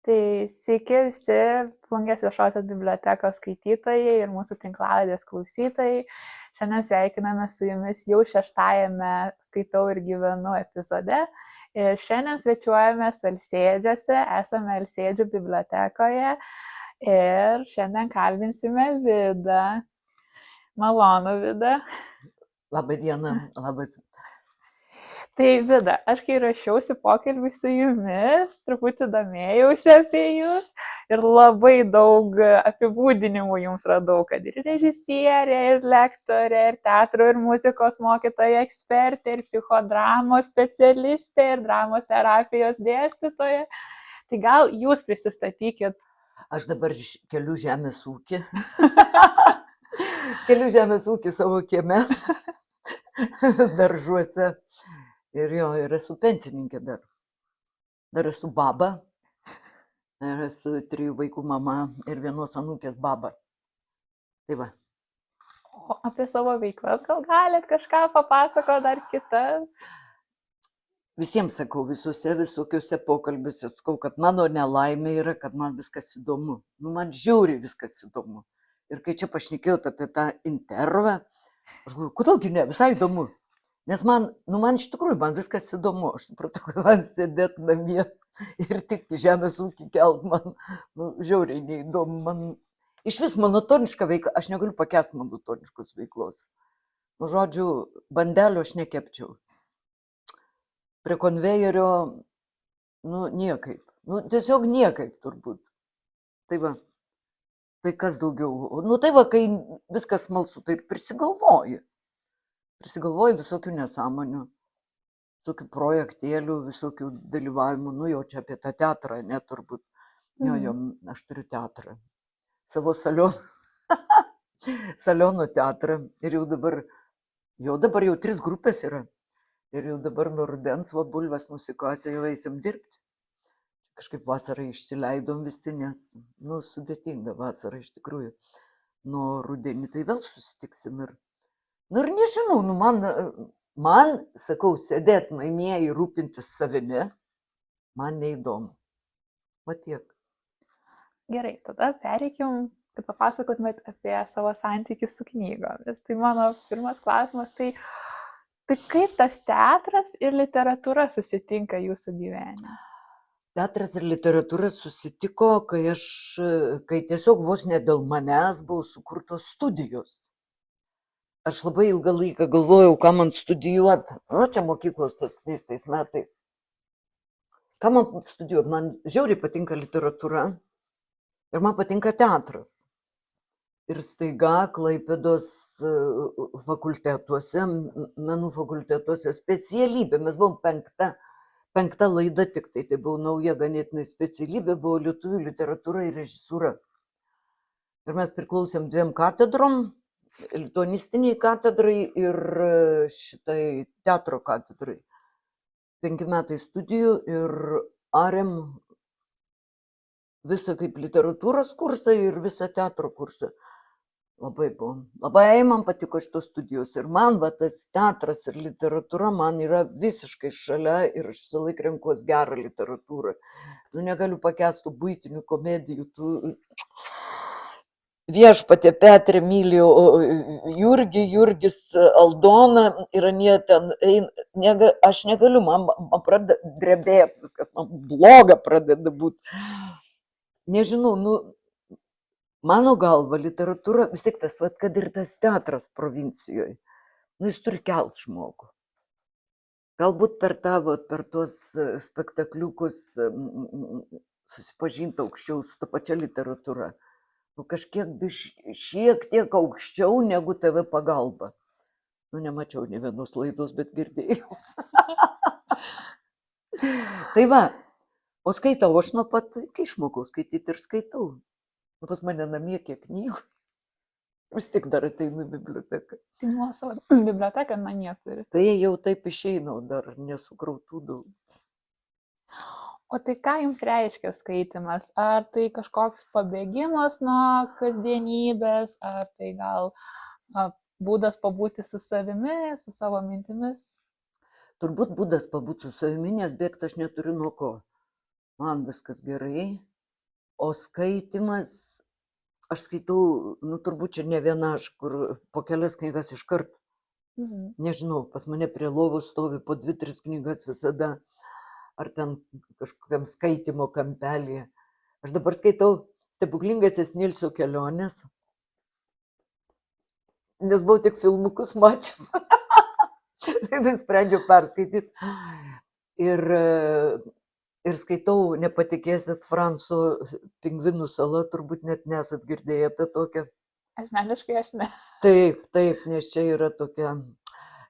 Tai sveiki visi Plungės viešosios bibliotekos skaitytojai ir mūsų tinklalaidės klausytojai. Šiandien sveikiname su jumis jau 6-ajame Skaitau ir gyvenu epizode. Ir šiandien svečiuojamės Alsėdžiuose, esame Alsėdžių bibliotekoje ir šiandien kalbinsime Vidą. Malonu, Vida. Labą dieną, labas. Tai Vida, aš kai rašiausi pokalbį su jumis, truputį domėjausi apie jūs ir labai daug apibūdinimų jums radau, kad ir režisierė, ir lektorė, ir teatro, ir muzikos mokytoja, ekspertė, ir psichodramos specialistė, ir dramos terapijos dėstytoja. Tai gal jūs prisistatykit. Aš dabar keliu žemės ūkį. Keliu žemės ūkį savo kieme, daržuose. Ir esu pensininkė dar. Dar esu baba. Ir esu 3 vaikų mama ir 1 anūkės baba. Tai va. O apie savo veiklas gal galit kažką papasakoti dar kitas? Visiems sakau, visokiuose pokalbiuose sakau, kad mano nelaimė yra, kad man viskas įdomu. Man žiauriai viskas įdomu. Ir kai čia pašnekėjot apie tą intervą, aš galvoju, kodėlgi ne, visai įdomu. Nes man iš tikrųjų, man viskas įdomu. Aš supratau, kad man sėdėti namie ir tik žemės ūkį kelt man žiauriai neįdomu. Iš vis monotoniška veikla, aš negaliu pakęsti monotoniškos veiklos. Žodžiu, bandelio aš nekepčiau. Prie konvejerio, niekaip. Tiesiog niekaip turbūt. Tai va, tai kas daugiau. Tai va, kai viskas smalsu, tai ir prisigalvoji. Prisigalvoju visokių nesąmonių, visokių projektėlių, visokių dalyvavimų, jau čia apie tą teatrą, net turbūt. Aš turiu teatrą. Savo salionų teatrą. Ir jau dabar 3 grupės yra. Ir jau dabar nuo rudens bulves nusikasę, jau eisim dirbti. Kažkaip vasarą išsileidom visi, nes, sudėtinga vasara iš tikrųjų. Nuo rudenį tai vėl susitiksim ir nežinau, man, sakau, sėdėti namie ir rūpintis savimi, man neįdomu. Va tiek. Gerai, tada pereikim, kad papasakotumėt apie savo santykį su knygomis. Tai mano pirmas klausimas, tai kaip tas teatras ir literatūra susitinka jūsų gyvenime? Teatras ir literatūra susitiko, kai tiesiog vos ne dėl manęs buvo sukurtos studijos. Aš labai ilgą laiką galvojau, ką man studijuoti. Čia mokyklos paskutiniais metais. Ką man studijuoti? Man žiauriai patinka literatūra ir man patinka teatras. Ir staiga Klaipėdos fakultetuose, menų fakultetuose specialybė. Mes buvom penkta laida tik tai. Tai buvo nauja ganėtinai specialybė, buvo lietuvių literatūra ir režisūra. Ir mes priklausėm 2 katedrom. Lituanistiniai katedrai ir šitai teatro katedrai. 5 metai studijų ir arėm visą kaip literatūros kursą ir visą teatro kursą. Labai man patiko šitos studijos ir man tas teatras ir literatūra man yra visiškai šalia ir aš visą laiką renkuos gerą literatūrą. Negaliu pakęsti buitinių komedijų, Viešpatie Petrė myliu Jurgis, Aldona ir anie ten eina, aš negaliu, man pradeda drebėti viskas, man bloga pradeda būti. Nežinau, mano galva literatūra, vis tik tas, kad ir tas teatras provincijoje, jis turi kelt žmogų. Galbūt per tuos spektakliukus susipažinti aukščiau su ta pačia literatūra. Šiek tiek aukščiau negu TV pagalba. Nemačiau ne vienos laidos, bet girdėjau. Tai va, o skaitau, aš nuo pat, kai išmokau skaityti ir skaitau. Pas mane namie kiek knygų. Vis tik dar ateinu į biblioteką. Tai nuo savo biblioteką namie turi. Tai jau taip išeinau, dar nesukrautų daug. O tai ką jums reiškia skaitimas? Ar tai kažkoks pabėgimas nuo kasdienybės, ar tai gal būdas pabūti su savimi, su savo mintimis? Turbūt būdas pabūti su savimi, nes bėgti aš neturiu nuo ko. Man viskas gerai, O skaitimas, aš skaitau, nu turbūt čia ne viena, aš kur po kelias knygas iškart. Nežinau, pas mane prie lovos stovi po 2-3 knygas visada, ar ten kažkokiam skaitimo kampelį. Aš dabar skaitau Stebuklingasis Nilso kelionės, nes buvau tik filmukus mačius. Tai sprendžiau perskaityti. Ir skaitau, nepatikėsit, Franco Pingvinų sala, turbūt net nesat girdėję apie tokią. Asmeniškai aš ne. Taip, nes čia yra tokia.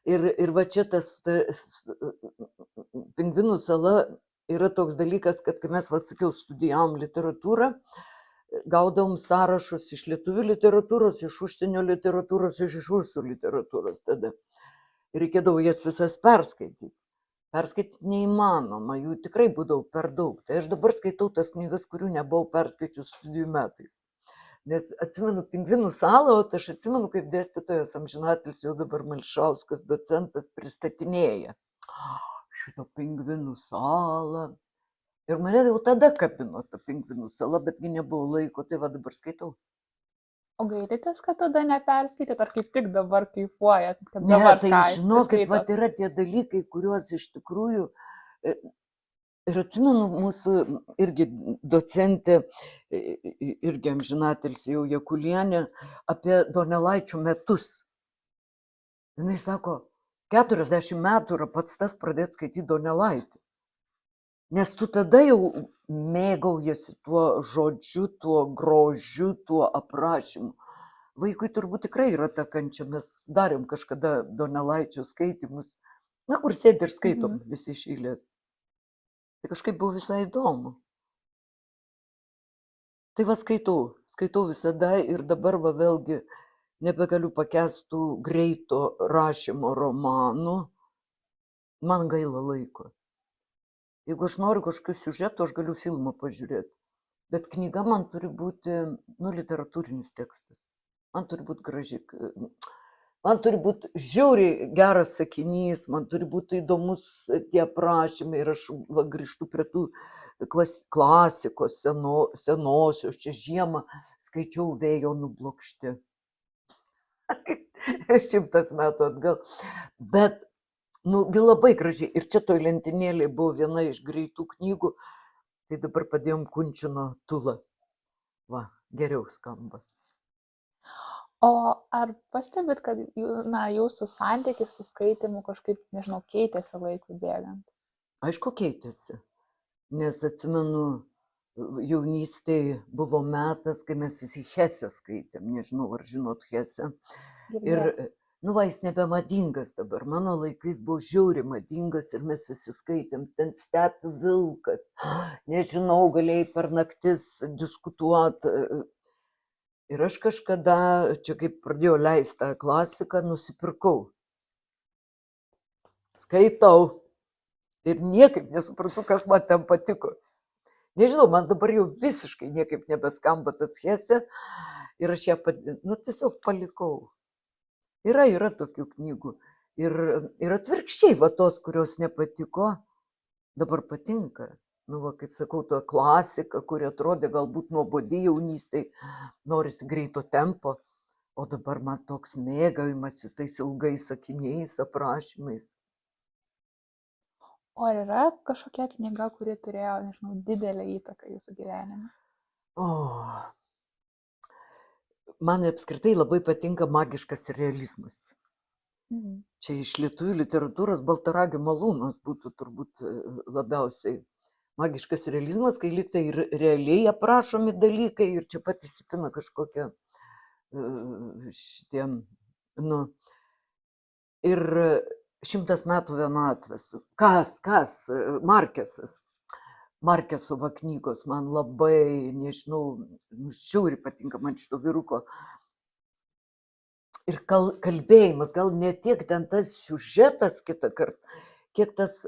Ir va čia tas Pingvinų sala yra toks dalykas, kad kai mes, atsakiau, studijavom literatūrą, gaudom sąrašus iš lietuvių literatūros, iš užsienio literatūros, iš rusų literatūros tada. Ir reikėdavo jas visas perskaityti. Perskaityti neįmanoma, jų tikrai būdavo per daug. Tai aš dabar skaitau tas knygas, kurių nebuvau perskaičius studijų metais. Nes atsimenu Pingvinų salą, o aš atsimenu, kaip dėstytojas amžinatilsį jau dabar Mališauskas, docentas, pristatinėja šitą Pingvinų salą. Ir mane jau tada kapino ta Pingvinų sala, betgi nebuvo laiko, tai va dabar skaitau. O gailitės, kad tada neperskaitėt, ar kaip tik dabar kaifuojat? Ne, tai žinokit, va yra tie dalykai, kuriuos iš tikrųjų... Ir atsimenu mūsų irgi docentė, irgi amžinatilsį jau Jakulienė, apie Donelaičio metus. Jis sako, 40 metų yra pats tas pradėti skaityti Donelaitį. Nes tu tada jau mėgaujasi tuo žodžiu, tuo grožiu, tuo aprašymu. Vaikui turbūt tikrai yra ta kančia, mes darėm kažkada Donelaičio skaitimus, na, kur sėdi ir skaitom visi iš eilės. Tai kažkaip buvo visai įdomu. Tai va skaitau visada ir dabar va vėlgi nebegaliu pakęstų greito rašymo romanų. Man gaila laiko. Jeigu aš noriu kažkokio siužeto, aš galiu filmą pažiūrėti. Bet knyga man turi būti, literatūrinis tekstas. Man turi būti graži. Man turi būti žiauriai geras sakinys, man turi būti įdomus tie aprašymai ir aš grįžtu prie tų klasikos senosios, čia žiemą skaičiau Vėjo nublokšti. 100 metų atgal. Bet, labai gražiai. Ir čia toj lentynėlėje buvo viena iš greitų knygų, tai dabar padėjom Kunčino Tula. Va, geriau skamba. O ar pastebit, kad jūsų santykis su skaitimu kažkaip, nežinau, keitėsi laikui bėgant? Aišku, keitėsi. Nes atsimenu, jaunystėje buvo metas, kai mes visi Hesę skaitėm. Nežinau, ar žinot Hesę. Ir, jis nebemadingas dabar. Mano laikais buvo žiauriai madingas ir mes visi skaitėm. Ten Stepių vilkas. Nežinau, galėjai per naktis diskutuoti. Ir aš kažkada, čia kaip pradėjau leisti tą klasiką, nusipirkau. Skaitau. Ir niekaip nesupratau, kas man ten patiko. Nežinau, man dabar jau visiškai niekaip nebeskamba tas Hesė. Ir aš ją tiesiog palikau. Yra tokių knygų. Ir atvirkščiai, va tos, kurios nepatiko, dabar patinka. Kaip sakau, ta klasika, kuri atrodė galbūt nuobodi jaunystėj, norisi greito tempo, o dabar man toks mėgavimasis tais ilgais sakiniais, aprašymais. O ar yra kažkokia knyga, kuri turėjo, nežinau, didelę įtaką jūsų gyvenime? Man apskritai labai patinka magiškas realizmas. Čia iš lietuvių literatūros Baltaragio malūnas būtų turbūt labiausiai. Magiškas realizmas, kai lyg tai ir realiai aprašomi dalykai ir čia pat įsipina kažkokia šitie, ir 100 metų vienatvės. Kas? Markesas. Markeso va knygos man labai, nežinau, žiauriai patinka man šito vyruko. Ir kalbėjimas, gal ne tiek ten tas siužetas kitą kartą, kiek tas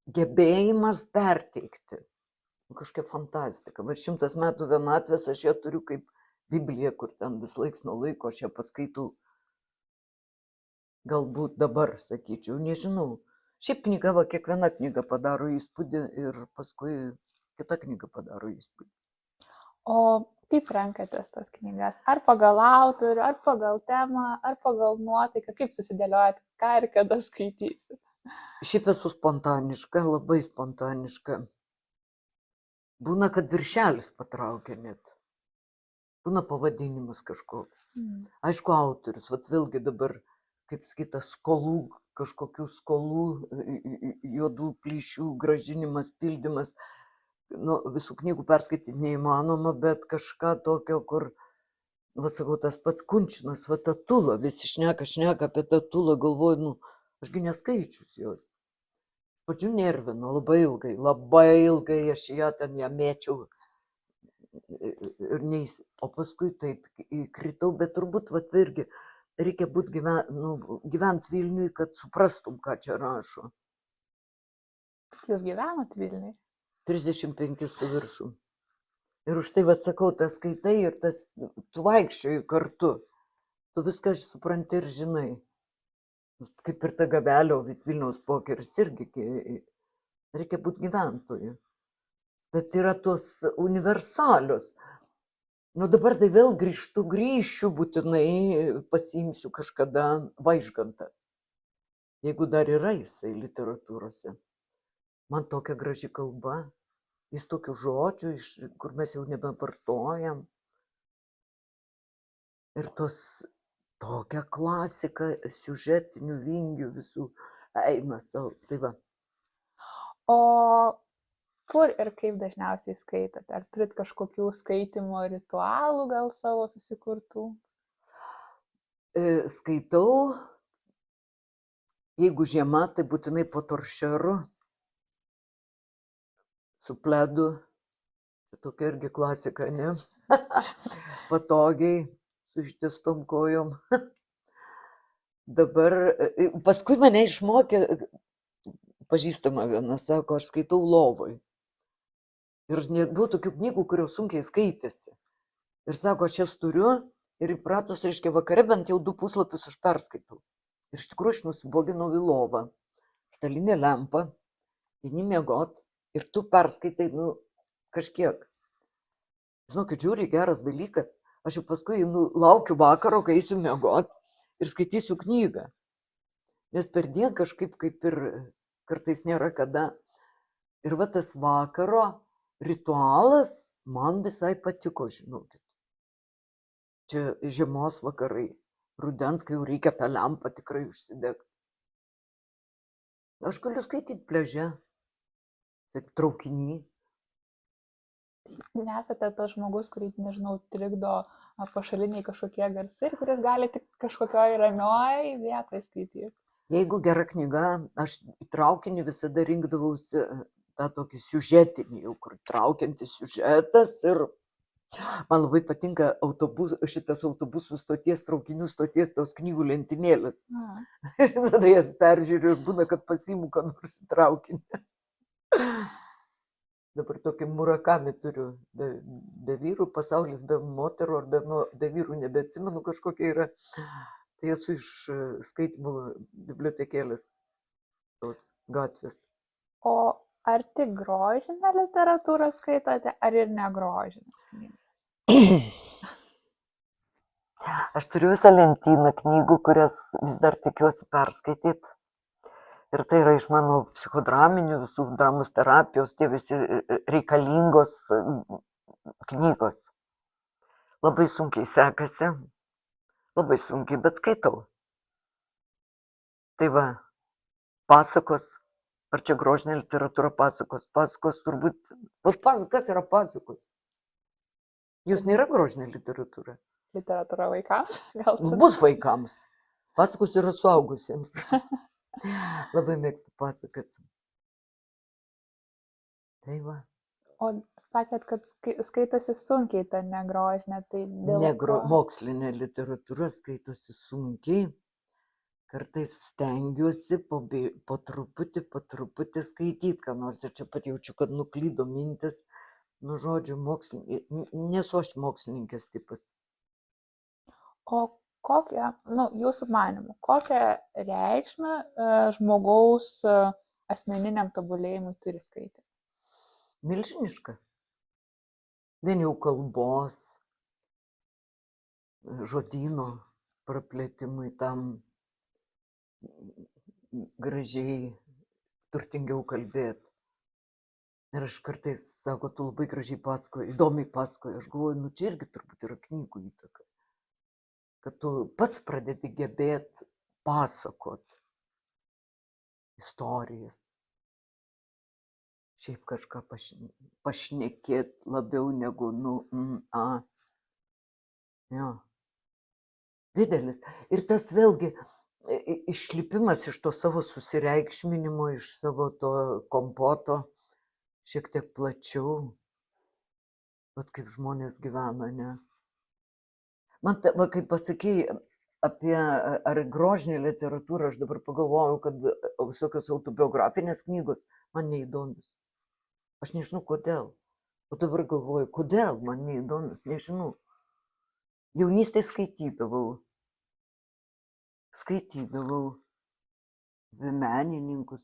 gebėjimas perteikti. Kažkokia fantastika. Va 100 metų vienatvės aš ją turiu kaip Bibliją, kur ten vis laiks nuo laiko aš ją paskaitau. Galbūt dabar, sakyčiau, nežinau. Šiaip knyga, kiekviena knyga padaro įspūdį ir paskui kita knyga padaro įspūdį. O kaip renkatės tas knygas? Ar pagal autorių, ar pagal temą, ar pagal nuotaiką? Kaip susidėliojat, ką ir kada skaitysit? Šiaip esu spontaniška, labai spontaniška. Būna, kad viršelis patraukia net. Būna pavadinimas kažkoks. Aišku, autorius, vat vėlgi dabar, kaip sakyta, skolų, kažkokių skolų, juodų plyšių, gražinimas, pildymas. Nu, visų knygų perskaityti neįmanoma, bet kažką tokio, kur, va sakau, tas pats Kunčinas, va Tatula, visi šneka apie Tatulą, galvoju, nu, ašgi neskaičius jos. Pačiu nervino, labai ilgai aš ją ten ją mėčiau. Ir neįs, o paskui taip įkritau, bet turbūt, va, irgi reikia būti gyvent Vilniui, kad suprastum, ką čia rašo. Jūs gyvenat Vilniui? 35 su viršum. Ir už tai, va, sakau, tas skaitai ir tas, tu vaikščioji kartu. Tu viską supranti ir žinai. Kaip ir ta Gabelio Vilniaus pokeris irgi reikia būti gyventoju. Bet yra tos universalios. Nu dabar tai vėl grįšiu būtinai, pasiimsiu kažkada Vaižgantą. Jeigu dar yra jisai literatūrose. Man tokia graži kalba. Jis tokių žodžių, kur mes jau nebevartojam. Ir tos tokia klasika, siužetinių vingių visų eina savo. Tai va. O kur ir kaip dažniausiai skaitate? Ar turit kažkokių skaitimo ritualų gal savo susikurtų? Skaitau, jeigu žiema, tai būtinai po toršeru, su pledu. Tokia irgi klasika, ne? Patogiai, su ištiestom kojom. Dabar, paskui mane išmokė, pažįstama viena, sako, aš skaitau lovoj. Ir buvo tokių knygų, kurios sunkiai skaitėsi. Ir sako, aš jas turiu ir įpratus, reiškia, vakare bent jau 2 puslapius aš perskaitau. Ir iš tikrųjų aš nusiboginau į lovą. Stalinė lempa, eini miegot ir tu perskaitai, nu, kažkiek. Žinokit, žiūri, geras dalykas. Aš jau paskui laukiu vakaro, kai eisiu miegot ir skaitysiu knygą. Nes per dieną kažkaip kaip ir kartais nėra kada. Ir va tas vakaro ritualas man visai patiko, žinokit. Čia žiemos vakarai, rudens, kai jau reikia tą lempą tikrai užsidegti. Aš galiu skaityti pliaže, taip traukinį. Nesate tas žmogus, kurį, nežinau, trikdo pašaliniai kažkokie garsai, kuris gali tik kažkokioj ramioj vietoj skaityti. Jeigu gera knyga, aš į traukinį visada rinkdavausi tą tokį siužetinį, jau kur traukiantis siužetas. Ir man labai patinka šitas autobusų stoties, traukinių stoties, tos knygų lentynėlės. Aš visada jas peržiūriu ir būna, kad pasiimu ką nors į traukinį. Dabar tokį Murakami turiu, be vyrų, pasaulis be moterų, ar be vyrų nebeatsimenu kažkokia yra. Tai esu iš skaitimų bibliotekėlės tos gatvės. O ar tik grožinę literatūrą skaitote, ar ir negrožinės knygas? Aš turiu visą lentyną knygų, kurias vis dar tikiuosi perskaityti. Ir tai yra iš mano psichodraminių, visų dramos terapijos, tie visi reikalingos knygos. Labai sunkiai sekasi, labai sunkiai, bet skaitau. Tai va, pasakos, ar čia grožinė literatūra pasakos? Pasakos turbūt, kas yra pasakos? Jūs nėra grožinė literatūra? Literatūra vaikams? Gal bus vaikams. Pasakos yra suaugusiems. Labai mėgstu pasakas. Tai va. O sakėt, kad skaitosi sunkiai ta negrožinė, tai dėl mokslinė literatūra skaitosi sunkiai. Kartais stengiuosi po truputį skaityti, ką nors. Ir čia pat jaučiu, kad nuklydo mintis. Nu, žodžiu, nesu aš mokslininkės tipas. O kokią, jūsų manymu, kokią reikšmę žmogaus asmeniniam tobulėjimui turi skaityti? Milžiniška. Vien jau kalbos, žodyno praplėtimui tam gražiai, turtingiau kalbėti. Ir aš kartais, sako, tu labai gražiai pasakoji, įdomiai pasakoji. Aš galvoju, nu čia irgi turbūt yra knygų įtaka. Kad tu pats pradedi gebėti pasakot istorijas. Šiaip kažką pašnekėt labiau negu, jo, didelis. Ir tas vėlgi išlipimas iš to savo susireikšminimo, iš savo to kompoto, šiek tiek plačiau, bet kaip žmonės gyvena, ne? Man, kaip pasakėjai apie ar grožinę literatūrą, aš dabar pagalvojau, kad visokios autobiografinės knygos man neįdomios. Aš nežinau, kodėl. O dabar galvoju, kodėl man neįdomios, nežinau. Jaunystėje skaitydavau apie menininkus.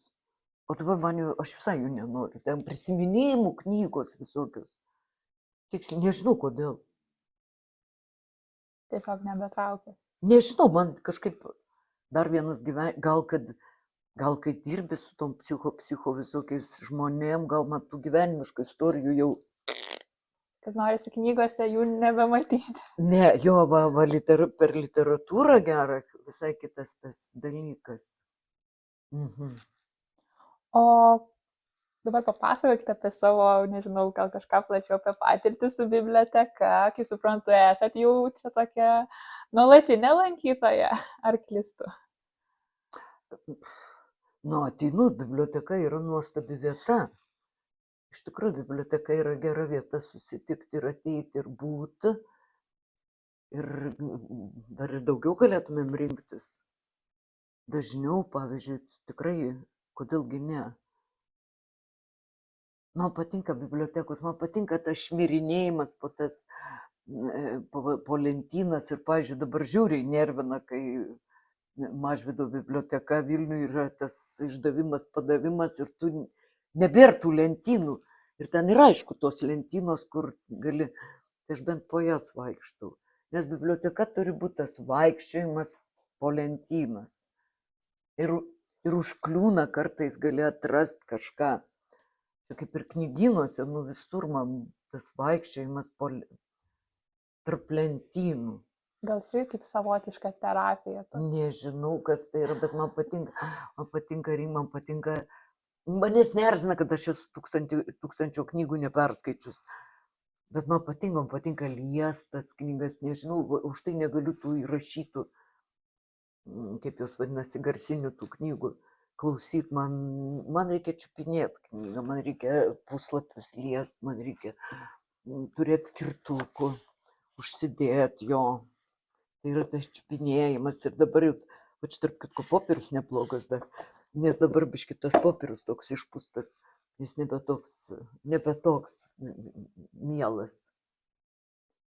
O dabar aš visai jų nenoriu. Ten prisiminimų knygos visokios. Tiksliai nežinau kodėl. Tiesiog nebetraukia. Nežinau, man kažkaip dar vienas gal kai dirbi su tom psicho visokiais žmonėm, gal man tų gyvenimiškų istorijų jau. Kad norisi knygose jų nebematyti. Ne, jo, per literatūrą gerą, visai kitas tas dalykas. O dabar papasakokite apie savo, nežinau, gal kažką plačiau apie patirtį su biblioteka. Kaip suprantu, esat jau čia tokia nuolatinė lankytoja, ar klystu? Ateinu, biblioteka yra nuostabi vieta. Iš tikrųjų, biblioteka yra gera vieta susitikti ir ateiti ir būti. Ir dar ir daugiau galėtumėm rinktis. Dažniau, pavyzdžiui, tikrai, kodėlgi ne. Man patinka bibliotekos, man patinka tas šmirinėjimas po lentynas ir, pavyzdžiui, dabar žiūriai nervina, kai Mažvydo biblioteka Vilniuje yra tas išdavimas, padavimas ir tu nebėr tų lentynų. Ir ten yra, aišku, tos lentynos, kur gali, tai aš bent po jas vaikštau. Nes biblioteka turi būti tas vaikščiojimas po lentynas. Ir užkliūna kartais gali atrasti kažką. Tai kaip ir knygynuose, visur man tas vaikščiojimas tarp lentynų. Gal čia kaip savotiška terapija? Nežinau, kas tai yra, bet man patinka. Manęs neerzina, kad aš esu tūkstančio knygų neperskaičius. Bet man patinka liestas knygas, nežinau, už tai negaliu tų įrašytų, kaip jos vadinasi, garsinių tų knygų klausyti. Man reikia čiupinėti knygą, man reikia puslapius liest, man reikia turėti skirtukų, užsidėti jo. Tai yra tas čiupinėjimas ir dabar jau, čia tarp kitko popierius neblogas dar, nes dabar biškit tas popierius toks išpūstas, jis nebe toks mielas.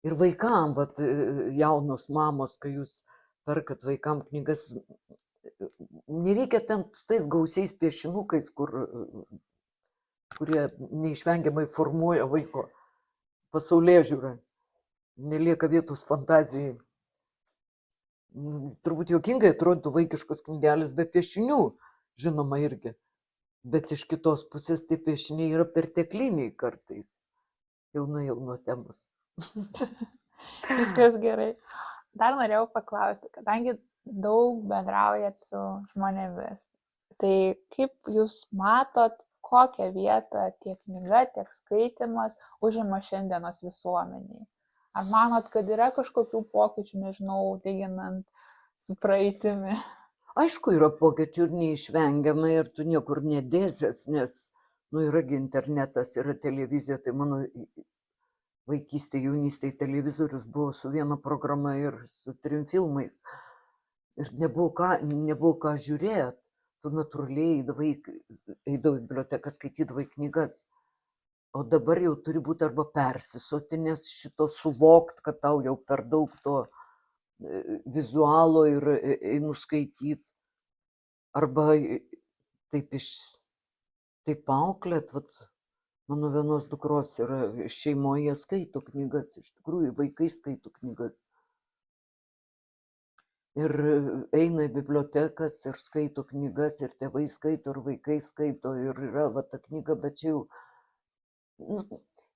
Ir vaikam, jaunos mamos, kai jūs perkat vaikam knygas, nereikia ten tais gausiais piešinukais, kurie neišvengiamai formuoja vaiko pasaulėžiūrą. Nelieka vietos fantazijai. Turbūt juokingai atrodytų vaikiškos knygelės be piešinių, žinoma irgi. Bet iš kitos pusės tie piešiniai yra pertekliniai kartais. Jau nuo temos. Viskas gerai. Dar norėjau paklausti, kadangi daug bendraujat su žmonėmis, tai kaip jūs matot, kokią vietą tiek knyga, tiek skaitimas užima šiandienos visuomeniai? Ar manot, kad yra kažkokių pokyčių, nežinau, lyginant su praeitimi? Aišku, yra pokyčių ir neišvengiamai ir tu niekur nedėsies, nes, yragi internetas, yra televizija, tai mano vaikystėje, jaunystėje televizorius buvo su viena programa ir su 3 filmais. Ir nebuvo ką žiūrėti. Tu natūraliai eidavai į biblioteką, skaitydavai knygas. O dabar jau turi būti arba persisotinės šito suvokt, kad tau jau per daug to vizualo ir einu skaityti. Arba taip auklėt, Mano vienos dukros yra šeimoje skaito knygas, iš tikrųjų vaikai skaito knygas. Ir eina į bibliotekas ir skaito knygas, ir tėvai skaito, ir vaikai skaito, ir yra va ta knyga, bet čia jau,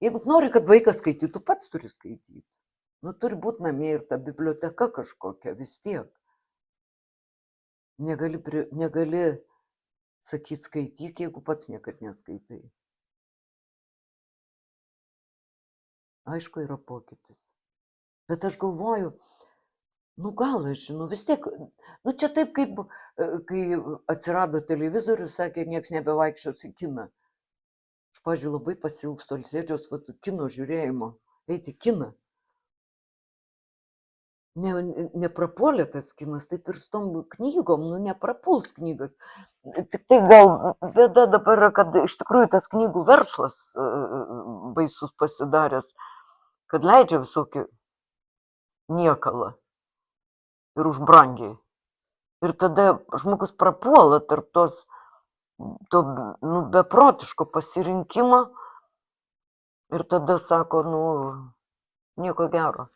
jeigu nori, kad vaikas skaitytų, pats turi skaityti. Turi būti namie ir ta biblioteka kažkokia vis tiek. Negali sakyti skaityk, jeigu pats niekad neskaitai. Aišku, yra pokytis. Bet aš galvoju, gal aš žinau, vis tiek, čia taip kaip, kai atsirado televizorius, sakė, nieks nebevaikščios į kiną. Aš, pavyzdžiui, labai pasiilgstu alsėdžios kino žiūrėjimo, eiti į kiną. Neprapuolė tas kinas, taip ir su tom knygom, neprapuls knygas. Tik tai gal bėda dabar yra, kad iš tikrųjų tas knygų verslas baisus pasidaręs, kad leidžia visokį niekalą ir už brangiai. Ir tada žmogus prapuola tarp to beprotiško pasirinkimo ir tada sako, nieko gero.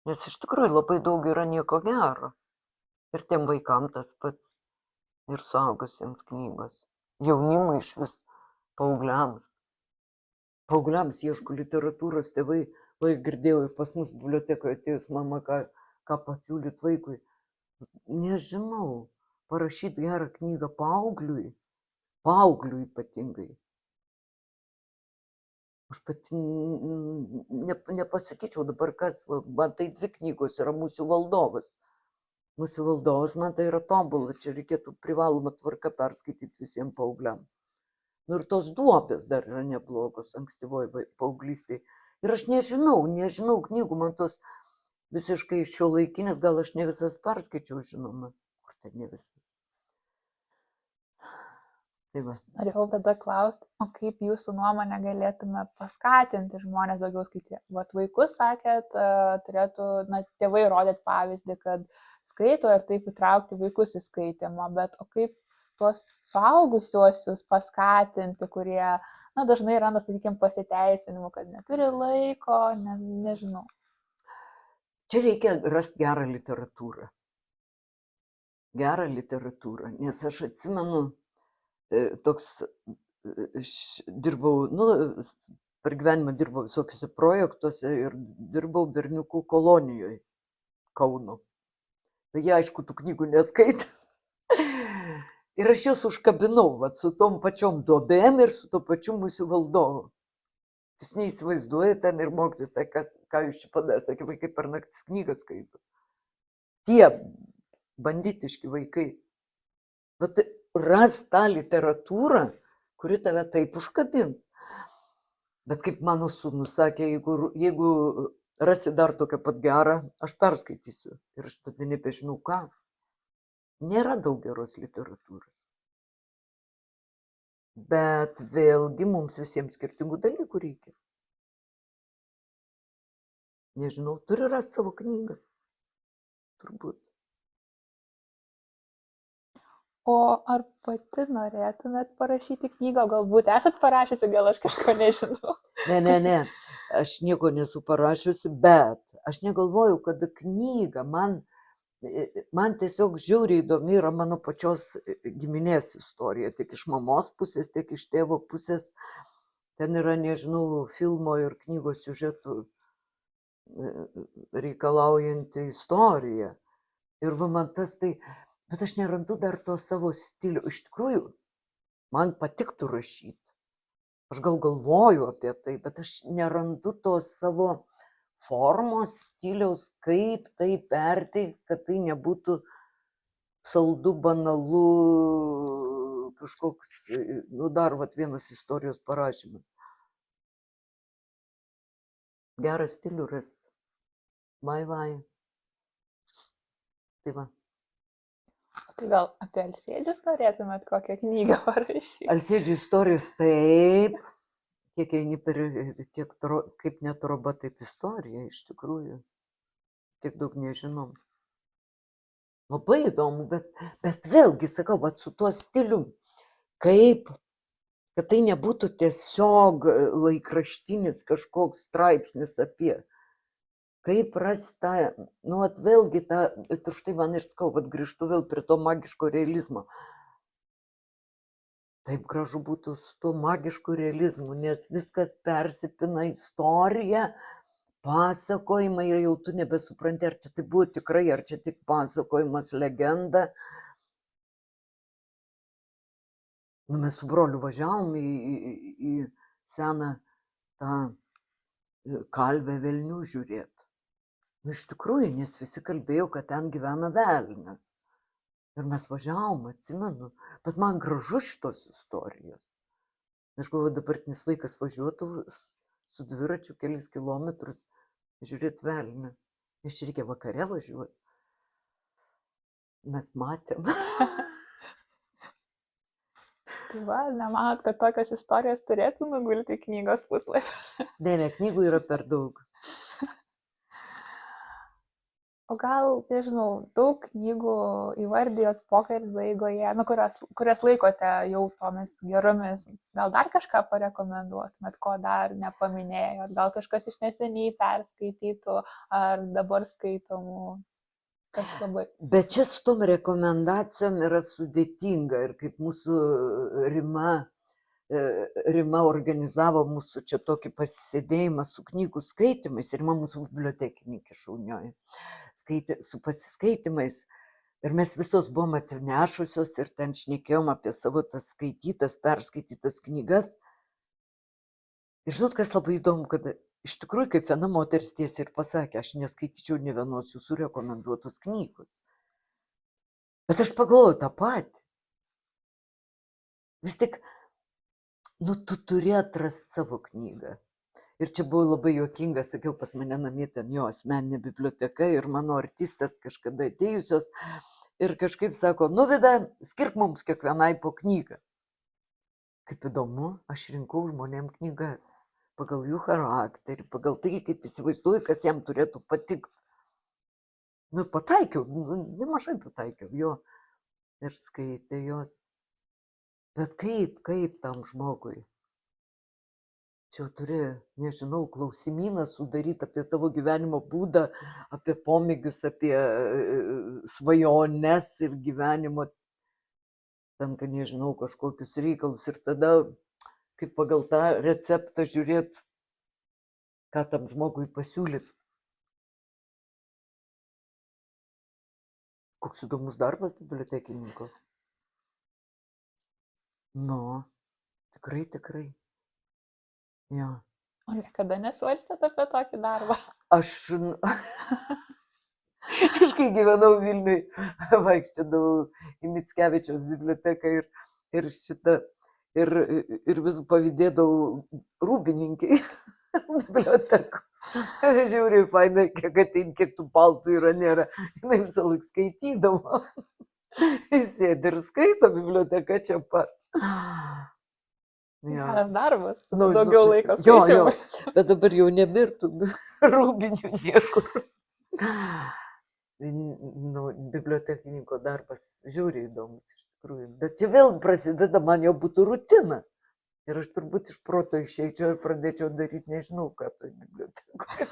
Nes iš tikrųjų labai daug yra nieko gero. Ir tiem vaikam tas pats, ir suaugusiems knygos. Jaunimui iš vis, paaugliams. Paaugliams ieško literatūros, tėvai, girdėjau, ir pas mus bibliotekoje atėjus mama, ką pasiūlyt vaikui. Nežinau, parašyti gerą knygą paaugliui ypatingai. Aš pati nepasakyčiau dabar, kas, man tai 2 knygos yra Musių valdovas. Musių valdovas man tai yra tobula, čia reikėtų privaloma tvarka perskaityti visiems paaugliam. Ir tos Duobės dar yra neblogos ankstyvoje paauglystėje. Ir aš nežinau knygų, man tos visiškai šiuolaikinės, gal aš ne visas perskaičiau, žinoma, kur tai ne visas. Norėjau tada klausti, o kaip jūsų nuomonė galėtume paskatinti žmonės daugiau skaityti? Vat vaikus, sakėt, turėtų, tėvai rodyti pavyzdį, kad skaito ir taip įtraukti vaikus į skaitymą, bet o kaip tuos suaugusiuosius paskatinti, kurie, dažnai randa, sakykime, pasiteisinimų, kad neturi laiko, nežinau. Čia reikia rasti gerą literatūrą. Nes aš atsimenu, toks dirbau, per gyvenimą dirbau visokiuose projektuose ir dirbau berniukų kolonijoje Kauno. Tai jie, aišku, tų knygų neskaitė. Ir aš juos užkabinau su tom pačiom duobėm ir su to pačiu Musių valdovu. Jūs neįsivaizduojate ten ir mokytis, ką jūs čia padarė, sakė, vaikai per naktis knygą skaito. Tie banditiški vaikai. Bet ras tą literatūrą, kuri tave taip užkabins. Bet kaip mano sūnus sakė, jeigu rasi dar tokią pat gerą, aš perskaitysiu. Ir aš tada nebežinau ką. Nėra daug geros literatūros. Bet vėlgi mums visiems skirtingų dalykų reikia. Nežinau, turi rasti savo knygą. Turbūt. O ar pati norėtumėt parašyti knygą? Galbūt esat parašysi, gal aš kažko nežinau. Ne. Aš nieko nesu parašiusi, bet aš negalvoju, kad knyga man tiesiog žiauriai įdomi yra mano pačios giminės istorija. Tiek iš mamos pusės, tiek iš tėvo pusės. Ten yra, nežinau, filmo ir knygos siužetų reikalaujanti istorija. Ir man tas tai... Bet aš nerandu dar to savo stilių. Iš tikrųjų, man patiktų rašyti. Aš gal galvoju apie tai, bet aš nerandu to savo formos, stiliaus, kaip tai perteikti, kad tai nebūtų saldu, banalu, kažkoks, dar vienas istorijos parašymas. Gerą stilių rasti. Vai. Tai va. Tai gal apie Alsėdžius norėtumėt kokią knygą parašyti? Alsėdžių istorijos taip, kiek eini kaip net roba, taip istorija iš tikrųjų. Tiek daug nežinom. Labai įdomu, bet vėlgi sakau, su tuo stilium, kaip kad tai nebūtų tiesiog laikraštinis kažkoks straipsnis apie, kaip rasta, nu, vėlgi tą, ir štai man ir skau, grįžtu vėl prie to magiško realizmo. Taip gražu būtų su tuo magišku realizmu, nes viskas persipina istorija, pasakojimai ir jau tu nebesupranti, ar čia tai buvo tikrai, ar čia tik pasakojimas, legenda. Nu, mes su broliu važiavom į seną tą kalvę velnių žiūrėti. Nu, iš tikrųjų, nes visi kalbėjo, kad ten gyvena velnias. Ir mes važiavom, atsimenu, bet man gražu šitos istorijos. Aš galvoju, dabartinis vaikas važiuotų su dviračiu kelis kilometrus žiūrėti velnį. Nes čia reikia vakare važiuoti. Mes matėm. Tai va, nemanot, kad tokios istorijos turėtų nugulti knygos puslapius? Ne, knygų yra per daug. O gal, nežinau, daug knygų įvardijot pokalbio eigoje, nu, kurias laikote jau tomis geromis. Gal dar kažką parekomenduotumėt, ko dar nepaminėjot? Gal kažkas iš neseniai perskaitytų ar dabar skaitomų? Kas labai. Bet čia su tom rekomendacijom yra sudėtinga ir kaip mūsų Rima organizavo mūsų čia tokį pasisėdėjimą su knygų skaitimais, Rima mūsų bibliotekininkė šaunioji, su pasiskaitimais. Ir mes visos buvom atsinešusios ir ten šnekėjom apie savo tas skaitytas, perskaitytas knygas. Ir žinot, kas labai įdomu, kad iš tikrųjų, kaip viena moteris tiesiai ir pasakė, aš neskaityčiau nė vienos jūsų rekomenduotos knygos. Bet aš pagalvoju tą patį. Vis tik, nu, tu turi atrasti savo knygą. Ir čia buvo labai juokinga, sakiau, pas mane namie ten jo asmeninė biblioteka ir mano artistės kažkada atėjusios ir kažkaip sako, nu, Vida, skirk mums kiekvienai po knygą. Kaip įdomu, aš rinkau žmonėm knygas pagal jų charakterį, pagal tai, kaip įsivaizduoju, kas jam turėtų patikti. Nu, pataikiau, nemažai pataikiau jo ir skaitė jos. Bet kaip tam žmogui? Čia turi, nežinau, klausimyną sudaryti apie tavo gyvenimo būdą, apie pomėgius, apie svajones ir gyvenimo, ten, kad nežinau, kažkokius reikalus. Ir tada, kaip pagal tą receptą žiūrėti, ką tam žmogui pasiūlyti. Koks įdomus darbas bibliotekininko. Nu, tikrai. Ja. O niekada nesvarstėt apie tokį darbą? Aš kai gyvenau Vilniui, vaikščiodavau į Mickevičiaus biblioteką ir vis pavydėdavau rūbininkai bibliotekos. Žiūrėjau, fainai, kiek tų paltų yra, nėra. Jinai visą laiką skaitydavo. Jis sėdi ir skaito, biblioteka čia pat. Geras darbas, daugiau laiko skaitimui. Jo, bet dabar jau nebirtų rūbinių niekur. Nu, bibliotekininko darbas žiauriai įdomus iš tikrųjų. Bet čia vėl prasideda, man jau būtų rutina. Ir aš turbūt iš proto išeičiau ir pradėčiau daryti, nežinau, ką toj bibliotekoje.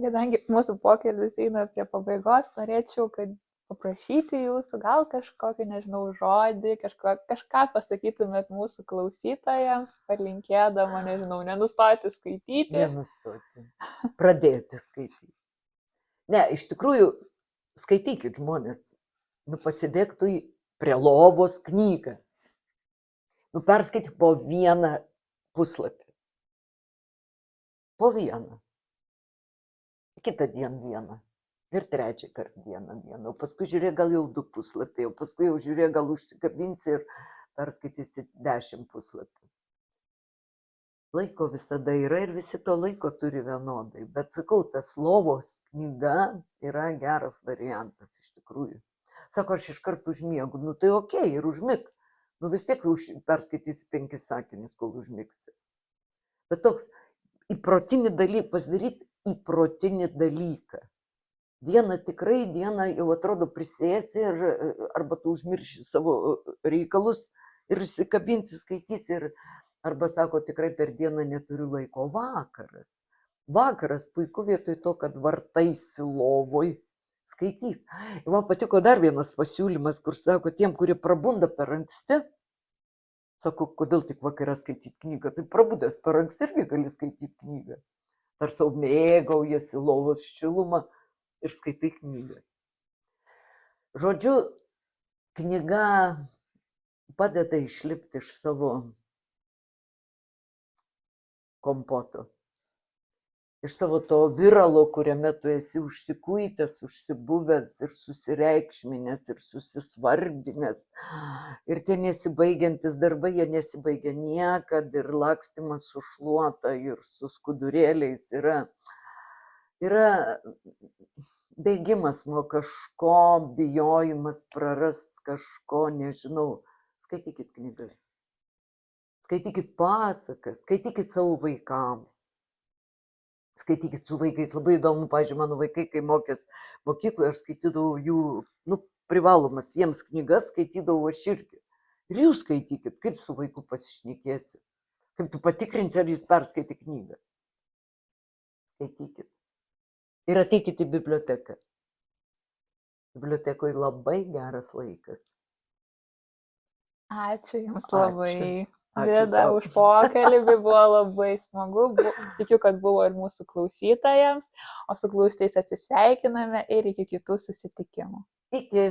Kadangi mūsų pokalbis eina prie pabaigos, norėčiau, kad paprašyti jūsų gal kažkokį, nežinau, žodį, kažką pasakytumėt mūsų klausytojams, palinkėdama, nežinau, nenustoti skaityti. Nenustoti. Pradėti skaityti. Ne, iš tikrųjų, skaitykit žmonės. Nu, pasidėk tu prie lovos knygą. Nu, perskaityk po vieną puslapį. Po vieną. Kitą dieną vieną. Ir trečią kartą dieną. O paskui žiūrėk, gal jau 2 puslapiai, o paskui jau žiūrėk, gal užsikabinsi ir perskaitysi 10 puslapių. Laiko visada yra ir visi to laiko turi vienodai. Bet sakau, tas lovos knyga yra geras variantas iš tikrųjų. Sako, aš iš karto užmiegu. Nu tai okei, ir užmig. Nu vis tiek perskaitysi 5 sakinius, kol užmigsi. Bet toks įprotinį dalyką, pasidaryti įprotinį dalyką. Dieną jau atrodo prisėsi arba tu užmirši savo reikalus Ir įsikabinsi, skaitysi ir arba sako, tikrai per dieną neturiu laiko. Vakaras. Vakaras puiku vietoj to, kad vartaisi lovoj. Skaityk. Ir man patiko dar vienas pasiūlymas, kur sako, tiem, kurie prabunda per anksti, sako, kodėl tik vakarą skaityti knygą, tai prabudęs per anksti irgi gali skaityti knygą. Ar savo mėgaujasi lovos šilumą ir skaitai knygą. Žodžiu, knyga padeda išlipti iš savo kompoto. Iš savo to viralo, kuriame tu esi užsikuitęs, užsibuvęs ir susireikšminęs ir susisvarbinęs. Ir tie nesibaigiantis darbai, jie nesibaigia niekad ir lakstimas su šluota ir su skudurėliais yra bėgimas nuo kažko, bijojimas prarast kažko, nežinau. Skaitykit knygas, skaitykit pasakas, skaitykit savo vaikams. Skaitykit su vaikais, labai įdomu, pavyzdžiui, mano vaikai, kai mokės mokykloje, aš skaitydavau jų, privalomas, jiems knygas skaitydavau aš irgi. Ir jūs skaitykit, kaip su vaiku pasišnekėsi, kaip tu patikrinsi, ar jis perskaitė knygą. Skaitykit. Ir ateikit į biblioteką. Bibliotekoje labai geras laikas. Ačiū Jums labai. Ačiū Vida tau. už pokalbį, buvo labai smagu. Tikiu, kad buvo ir mūsų klausytojams, o su klausytais atsisveikiname ir iki kitų susitikimų. Iki.